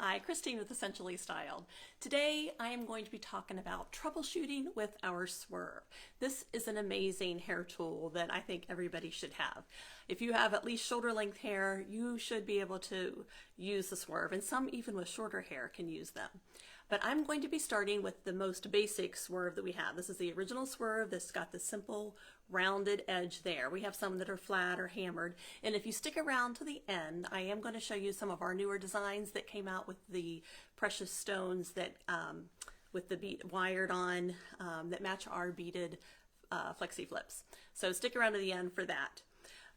Hi, Christine with Essentially Styled. Today I am going to be talking about troubleshooting with our swerve. This is an amazing hair tool that I think everybody should have. If you have at least shoulder length hair, you should be able to use the swerve, and some even with shorter hair can use them. But I'm going to be starting with the most basic swerve that we have. This is the original swerve that's got the simple rounded edge there. We have some that are flat or hammered, and if you stick around to the end, I am going to show you some of our newer designs that came out with the precious stones that with the bead wired on that match our beaded flexi flips. So stick around to the end for that.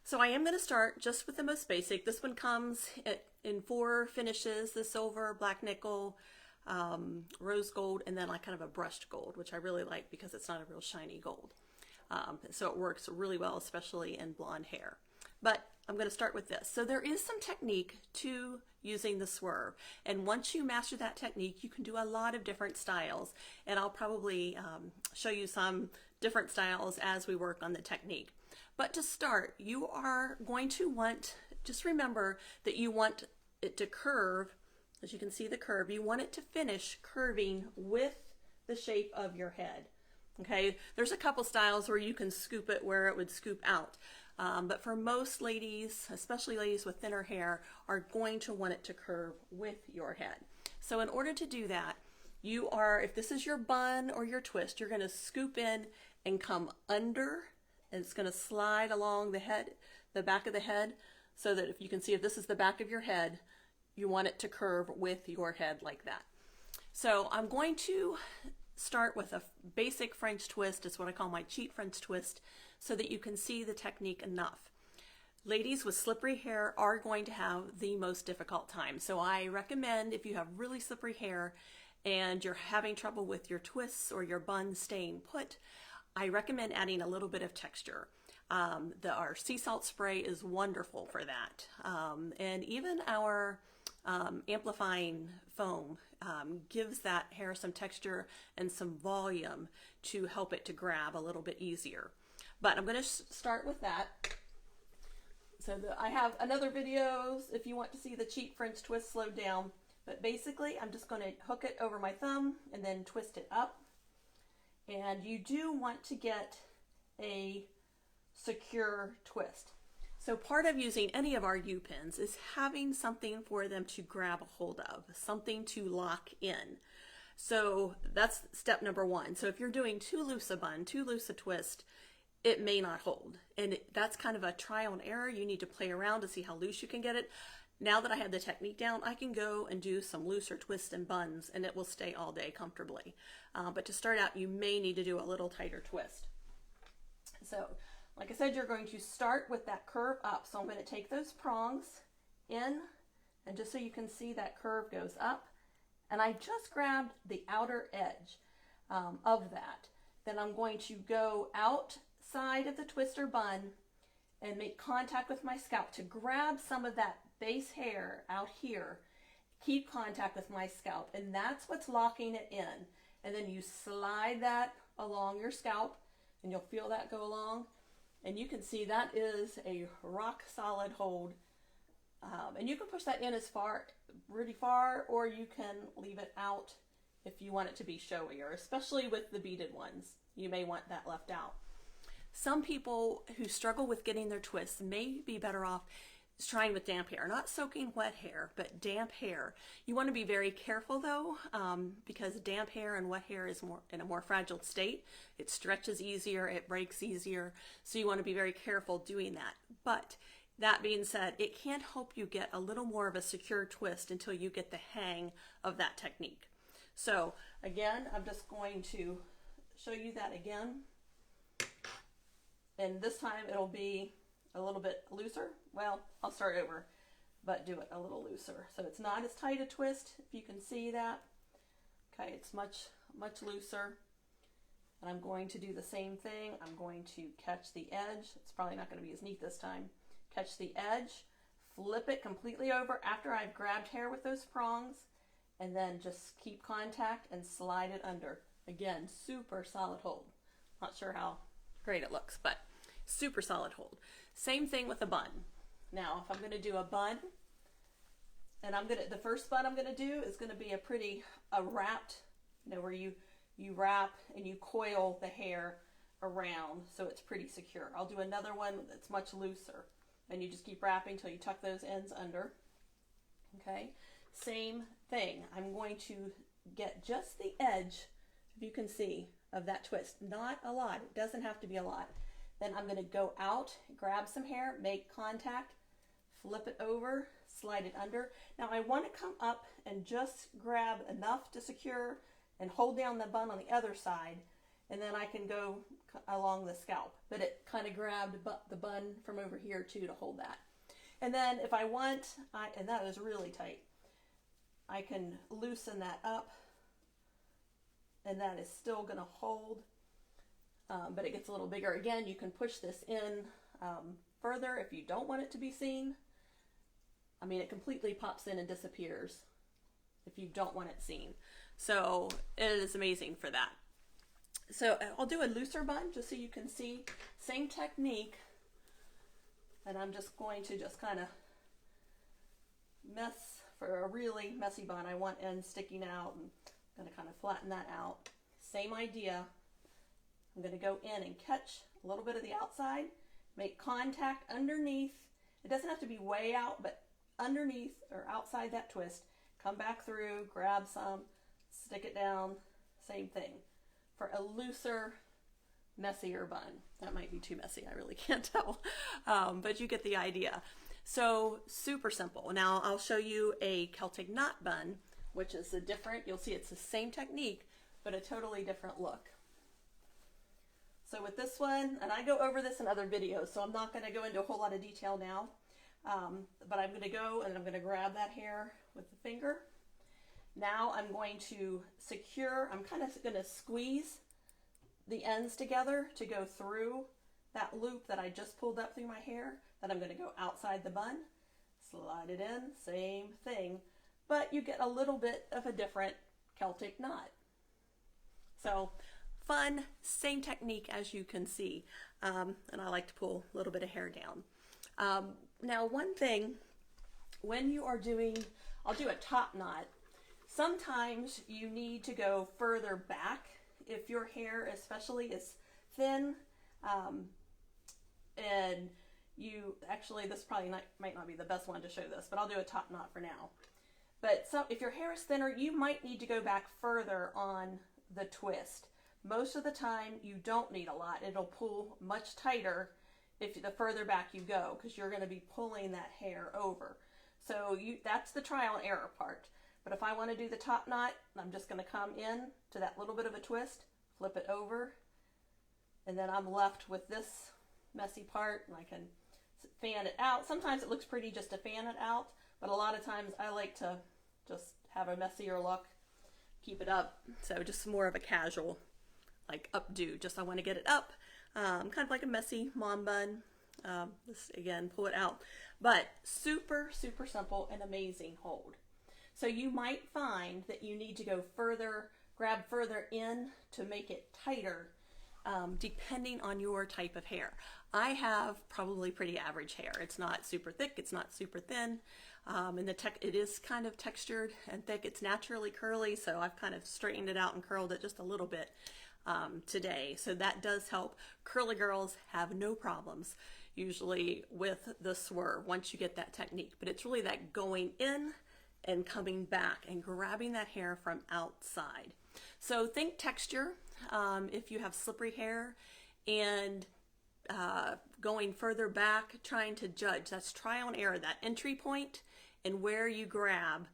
So I am going to start just with the most basic. This one comes in 4 finishes: the silver, black nickel, rose gold, and then like kind of a brushed gold, which I really like because it's not a real shiny gold. So it works really well, especially in blonde hair. But I'm going to start with this. So there is some technique to using the swerve, and once you master that technique, you can do a lot of different styles, and I'll probably show you some different styles as we work on the technique. But to start, you are going to want, just remember that you want it to curve. As you can see the curve, you want it to finish curving with the shape of your head. Okay, there's a couple styles where you can scoop it where it would scoop out. But for most ladies, especially ladies with thinner hair, are going to want it to curve with your head. So in order to do that, you are, if this is your bun or your twist, you're going to scoop in and come under, and it's going to slide along the head, the back of the head, so that if you can see, if this is the back of your head, you want it to curve with your head like that. So I'm going to start with a basic French twist. It's what I call my cheat French twist, so that you can see the technique enough. Ladies with slippery hair are going to have the most difficult time. So I recommend, if you have really slippery hair and you're having trouble with your twists or your bun staying put, I recommend adding a little bit of texture. Our sea salt spray is wonderful for that. And even our amplifying foam gives that hair some texture and some volume to help it to grab a little bit easier. But I'm going to start with that. So I have another videos if you want to see the cheat French twist slowed down. But basically, I'm just going to hook it over my thumb and then twist it up. And you do want to get a secure twist. So part of using any of our U-pins is having something for them to grab a hold of, something to lock in. So that's step number 1. So if you're doing too loose a bun, too loose a twist, it may not hold. And that's kind of a trial and error. You need to play around to see how loose you can get it. Now that I have the technique down, I can go and do some looser twists and buns, and it will stay all day comfortably. But to start out, you may need to do a little tighter twist. So like I said, you're going to start with that curve up. So I'm going to take those prongs in, and just so you can see that curve goes up, and I just grabbed the outer edge of that. Then I'm going to go outside of the twister bun and make contact with my scalp to grab some of that base hair out here. Keep contact with my scalp, and that's what's locking it in. And then you slide that along your scalp, and you'll feel that go along. And you can see that is a rock solid hold. And you can push that in as far, really far, or you can leave it out if you want it to be showier, especially with the beaded ones. You may want that left out. Some people who struggle with getting their twists may be better off trying with damp hair, not soaking wet hair, but damp hair. You want to be very careful though, because damp hair and wet hair is in a more fragile state. It stretches easier, it breaks easier, so you want to be very careful doing that. But that being said, it can help you get a little more of a secure twist until you get the hang of that technique. So again, I'm just going to show you that again, and this time it'll be a little bit looser. Well, I'll start over, but do it a little looser. So it's not as tight a twist, if you can see that. Okay, it's much looser. And I'm going to do the same thing. I'm going to catch the edge. It's probably not going to be as neat this time. Catch the edge, flip it completely over after I've grabbed hair with those prongs, and then just keep contact and slide it under. Again, super solid hold. Not sure how great it looks, but super solid hold. Same thing with a bun. Now, if I'm going to do a bun, and And the first bun I'm gonna do is gonna be a wrapped, where you wrap and you coil the hair around so it's pretty secure. I'll do another one that's much looser, and you just keep wrapping till you tuck those ends under. Okay, same thing. I'm going to get just the edge, if you can see, of that twist. Not a lot. It doesn't have to be a lot. Then I'm going to go out, grab some hair, make contact, flip it over, slide it under. Now I want to come up and just grab enough to secure and hold down the bun on the other side, and then I can go along the scalp. But it kind of grabbed the bun from over here too to hold that. And then if I want, and that is really tight, I can loosen that up, and that is still going to hold, but it gets a little bigger. Again, you can push this in further if you don't want it to be seen. I mean, it completely pops in and disappears if you don't want it seen. So it is amazing for that. So I'll do a looser bun just so you can see. Same technique. And I'm just going to just kind of mess for a really messy bun. I want ends sticking out, and I'm going to kind of flatten that out. Same idea. I'm going to go in and catch a little bit of the outside, make contact underneath. It doesn't have to be way out, but underneath or outside that twist. Come back through, grab some, stick it down. Same thing for a looser, messier bun. That might be too messy, I really can't tell, but you get the idea. So super simple. Now I'll show you a Celtic Knot bun, which is you'll see it's the same technique, but a totally different look. So with this one, and I go over this in other videos, so I'm not going to go into a whole lot of detail now, but I'm going to go and I'm going to grab that hair with the finger. Now I'm going to secure, I'm kind of going to squeeze the ends together to go through that loop that I just pulled up through my hair. Then I'm going to go outside the bun, slide it in, same thing, but you get a little bit of a different Celtic knot. So fun, same technique as you can see, and I like to pull a little bit of hair down. Now one thing, when you are doing, I'll do a top knot, sometimes you need to go further back if your hair especially is thin, and this probably might not be the best one to show this, but I'll do a top knot for now. But if your hair is thinner, you might need to go back further on the twist. Most of the time you don't need a lot. It'll pull much tighter the further back you go, because you're going to be pulling that hair over. So that's the trial and error part. But if I want to do the top knot, I'm just going to come in to that little bit of a twist, flip it over, and then I'm left with this messy part, and I can fan it out. Sometimes it looks pretty just to fan it out, but a lot of times I like to just have a messier look, keep it up. So just more of a casual, like updo, just I want to get it up, kind of like a messy mom bun. Again, pull it out, but super, super simple and amazing hold. So you might find that you need to go further, grab further in to make it tighter, depending on your type of hair. I have probably pretty average hair. It's not super thick, it's not super thin, and it is kind of textured and thick. It's naturally curly, so I've kind of straightened it out and curled it just a little bit today. So that does help. Curly girls have no problems usually with the swerve once you get that technique, but it's really that going in and coming back and grabbing that hair from outside. So think texture. If you have slippery hair and going further back, trying to judge, that's trial and error. That entry point and where you grab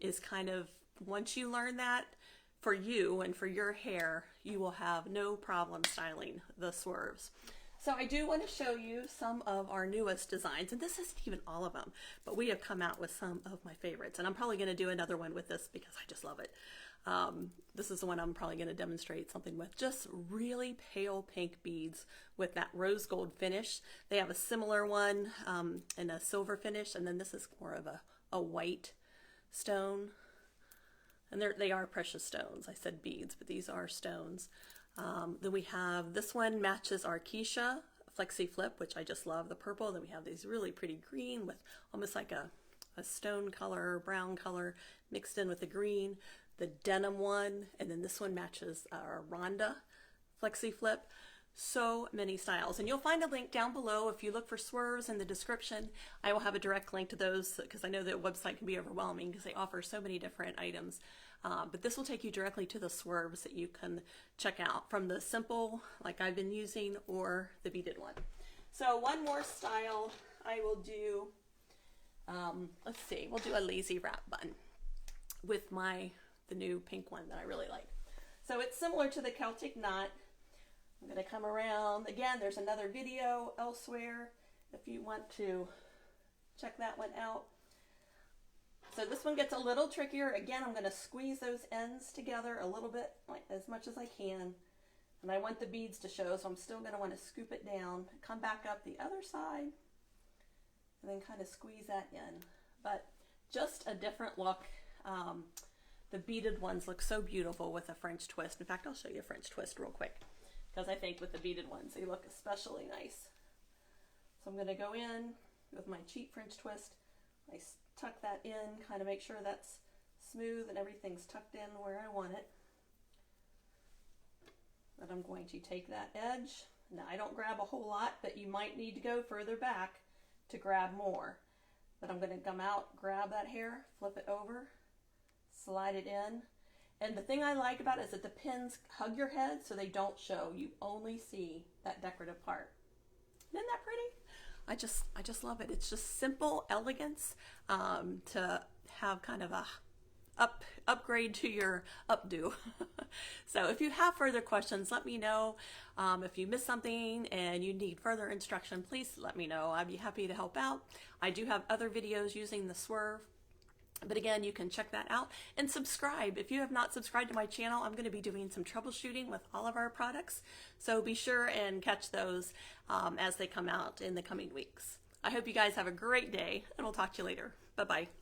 is kind of, once you learn that for you and for your hair, you will have no problem styling the swerves. So I do want to show you some of our newest designs, and this isn't even all of them, but we have come out with some of my favorites, and I'm probably going to do another one with this because I just love it. This is the one I'm probably going to demonstrate something with. Just really pale pink beads with that rose gold finish. They have a similar one in a silver finish, and then this is more of a white stone. And they are precious stones. I said beads, but these are stones. Then we have, this one matches our Keisha Flexi Flip, which I just love, the purple. Then we have these really pretty green with almost like a a stone color, brown color mixed in with the green, the denim one, and then this one matches our Rhonda Flexi Flip. So many styles, and you'll find a link down below. If you look for swerves in the description, I will have a direct link to those, because I know the website can be overwhelming because they offer so many different items. But this will take you directly to the swerves that you can check out, from the simple like I've been using or the beaded one. So one more style I will do, let's see, we'll do a lazy wrap bun with the new pink one that I really like. So it's similar to the Celtic Knot. I'm going to come around. Again, there's another video elsewhere if you want to check that one out. So this one gets a little trickier. Again, I'm going to squeeze those ends together a little bit, like as much as I can. And I want the beads to show, so I'm still going to want to scoop it down, come back up the other side, and then kind of squeeze that in. But just a different look. The beaded ones look so beautiful with a French twist. In fact, I'll show you a French twist real quick, because I think with the beaded ones, they look especially nice. So I'm going to go in with my cheap French twist. I tuck that in, kind of make sure that's smooth and everything's tucked in where I want it. And I'm going to take that edge. Now, I don't grab a whole lot, but you might need to go further back to grab more. But I'm going to come out, grab that hair, flip it over, slide it in. And the thing I like about it is that the pins hug your head so they don't show. You only see that decorative part. Isn't that pretty? I just love it. It's just simple elegance to have kind of a upgrade to your updo. So if you have further questions, let me know. If you missed something and you need further instruction, please let me know. I'd be happy to help out. I do have other videos using the swerve. But again, you can check that out and subscribe. If you have not subscribed to my channel, I'm going to be doing some troubleshooting with all of our products. So be sure and catch those as they come out in the coming weeks. I hope you guys have a great day, and we'll talk to you later. Bye-bye.